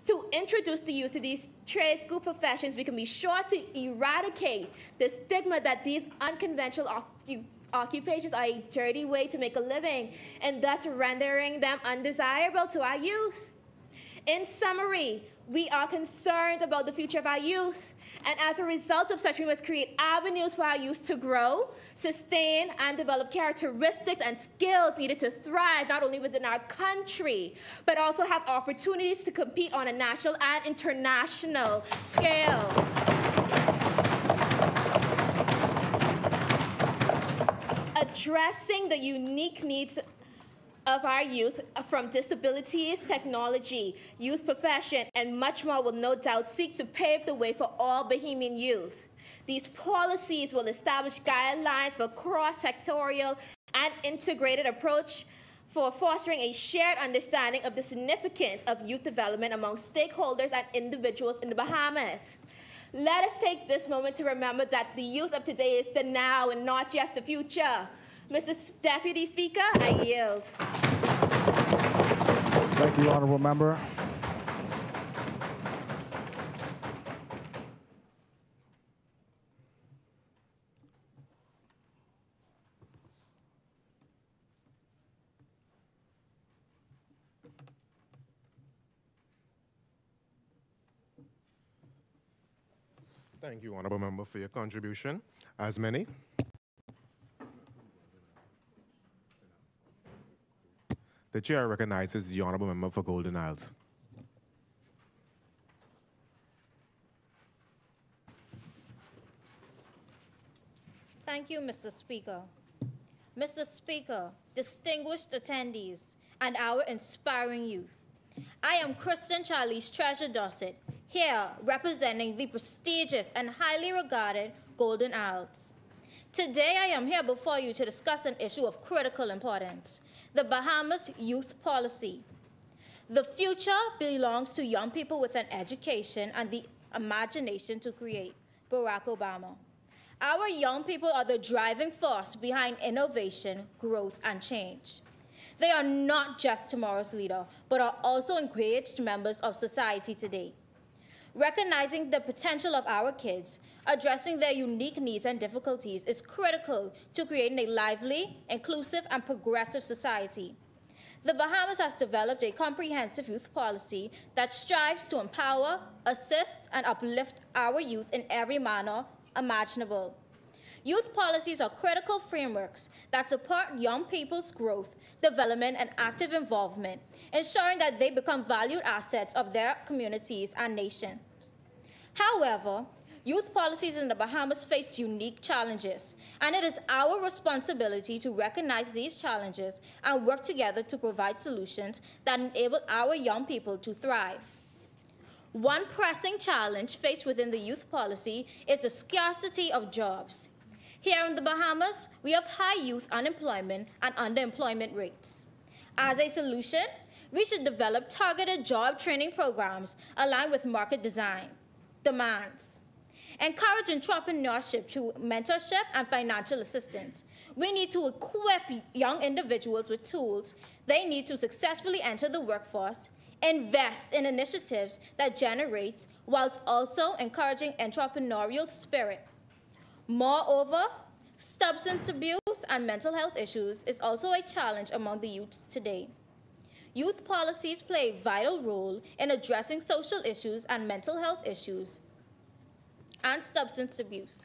To introduce the youth to these trade school professions, we can be sure to eradicate the stigma that these unconventional occupations are a dirty way to make a living, and thus rendering them undesirable to our youth. In summary, we are concerned about the future of our youth, and as a result of such, we must create avenues for our youth to grow, sustain, and develop characteristics and skills needed to thrive not only within our country, but also have opportunities to compete on a national and international scale. Addressing the unique needs of our youth from disabilities, technology, youth profession, and much more will no doubt seek to pave the way for all Bahamian youth. These policies will establish guidelines for cross-sectorial and integrated approach for fostering a shared understanding of the significance of youth development among stakeholders and individuals in the Bahamas. Let us take this moment to remember that the youth of today is the now and not just the future. Mr. Deputy Speaker, I yield. Thank you, Honourable Member. Thank you, Honourable Member, for your contribution. As many. The Chair recognizes the Honourable Member for Golden Isles. Thank you, Mr. Speaker. Mr. Speaker, distinguished attendees, and our inspiring youth. I am Kristen Charlize Treasure Dossett, here representing the prestigious and highly regarded Golden Isles. Today, I am here before you to discuss an issue of critical importance, the Bahamas Youth Policy. The future belongs to young people with an education and the imagination to create. Barack Obama. Our young people are the driving force behind innovation, growth, and change. They are not just tomorrow's leader, but are also engaged members of society today. Recognizing the potential of our kids, addressing their unique needs and difficulties is critical to creating a lively, inclusive, and progressive society. The Bahamas has developed a comprehensive youth policy that strives to empower, assist, and uplift our youth in every manner imaginable. Youth policies are critical frameworks that support young people's growth, development, and active involvement, ensuring that they become valued assets of their communities and nations. However, youth policies in the Bahamas face unique challenges, and it is our responsibility to recognize these challenges and work together to provide solutions that enable our young people to thrive. One pressing challenge faced within the youth policy is the scarcity of jobs. Here in the Bahamas, we have high youth unemployment and underemployment rates. As a solution, we should develop targeted job training programs aligned with market demands. Encourage entrepreneurship through mentorship and financial assistance. We need to equip young individuals with tools they need to successfully enter the workforce, invest in initiatives that generate, whilst also encouraging entrepreneurial spirit. Moreover, substance abuse and mental health issues is also a challenge among the youths today. Youth policies play a vital role in addressing social issues and mental health issues and substance abuse.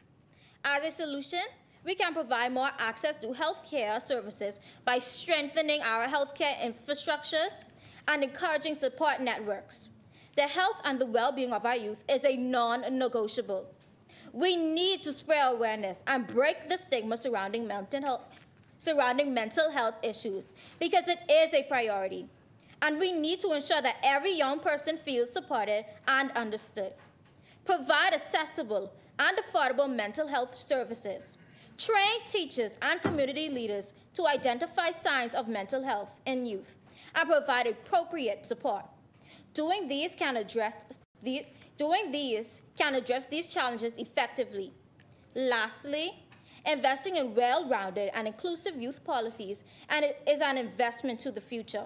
As a solution, we can provide more access to healthcare services by strengthening our healthcare infrastructures and encouraging support networks. The health and the well-being of our youth is a non-negotiable. We need to spread awareness and break the stigma surrounding mental health issues because it is a priority. And we need to ensure that every young person feels supported and understood. Provide accessible and affordable mental health services. Train teachers and community leaders to identify signs of mental health in youth and provide appropriate support. Doing these can address these challenges effectively. Lastly, investing in well-rounded and inclusive youth policies is an investment to the future.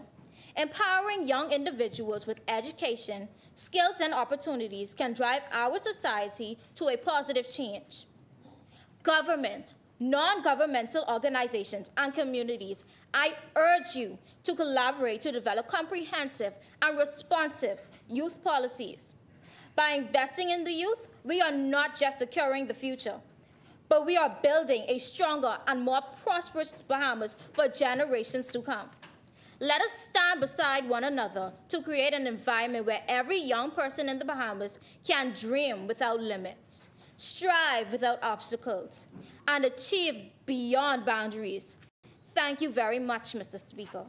Empowering young individuals with education, skills, and opportunities can drive our society to a positive change. Government, non-governmental organizations, and communities, I urge you to collaborate to develop comprehensive and responsive youth policies. By investing in the youth, we are not just securing the future, but we are building a stronger and more prosperous Bahamas for generations to come. Let us stand beside one another to create an environment where every young person in the Bahamas can dream without limits, strive without obstacles, and achieve beyond boundaries. Thank you very much, Mr. Speaker.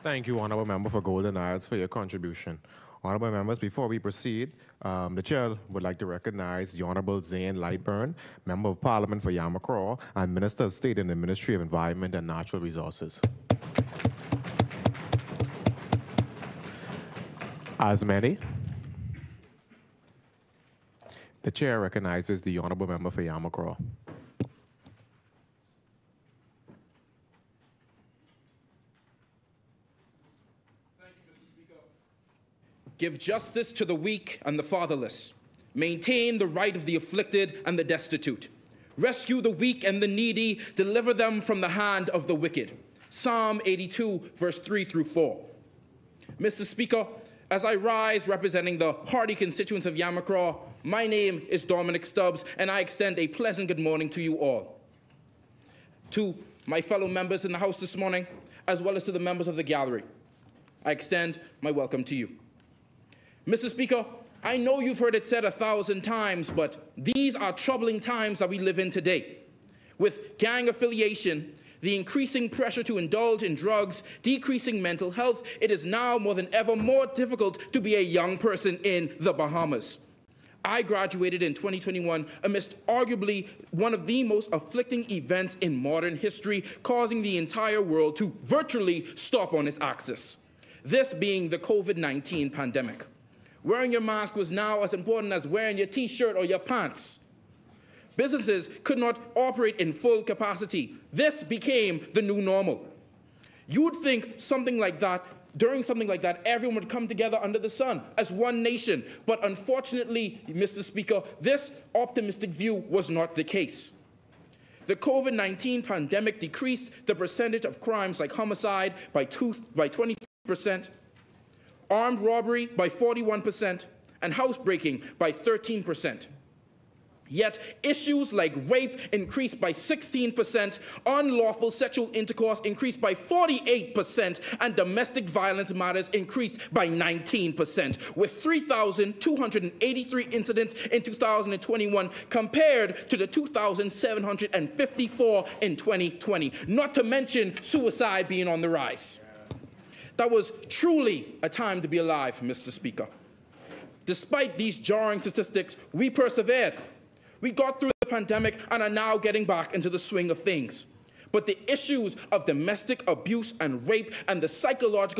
Thank you, Honorable Member for Golden Isles, for your contribution. Honorable members, before we proceed, the chair would like to recognize the Honorable Zane Lightburn, Member of Parliament for Yamacraw and Minister of State in the Ministry of Environment and Natural Resources. As many, the chair recognizes the Honorable Member for Yamacraw. Give justice to the weak and the fatherless. Maintain the right of the afflicted and the destitute. Rescue the weak and the needy. Deliver them from the hand of the wicked. Psalm 82, verse 3 through 4. Mr. Speaker, as I rise representing the hardy constituents of Yamacraw, my name is Dominic Stubbs, and I extend a pleasant good morning to you all. To my fellow members in the House this morning, as well as to the members of the gallery, I extend my welcome to you. Mr. Speaker, I know you've heard it said 1,000 times, but these are troubling times that we live in today. With gang affiliation, the increasing pressure to indulge in drugs, decreasing mental health, it is now more than ever more difficult to be a young person in the Bahamas. I graduated in 2021 amidst arguably one of the most afflicting events in modern history, causing the entire world to virtually stop on its axis. This being the COVID-19 pandemic. Wearing your mask was now as important as wearing your t-shirt or your pants. Businesses could not operate in full capacity. This became the new normal. You would think something like that, during something like that, everyone would come together under the sun as one nation. But unfortunately, Mr. Speaker, this optimistic view was not the case. The COVID-19 pandemic decreased the percentage of crimes like homicide by 23%, armed robbery by 41%, and housebreaking by 13%. Yet issues like rape increased by 16%, unlawful sexual intercourse increased by 48%, and domestic violence matters increased by 19%, with 3,283 incidents in 2021 compared to the 2,754 in 2020, not to mention suicide being on the rise. That was truly a time to be alive, Mr. Speaker. Despite these jarring statistics, we persevered. We got through the pandemic and are now getting back into the swing of things. But the issues of domestic abuse and rape and the psychological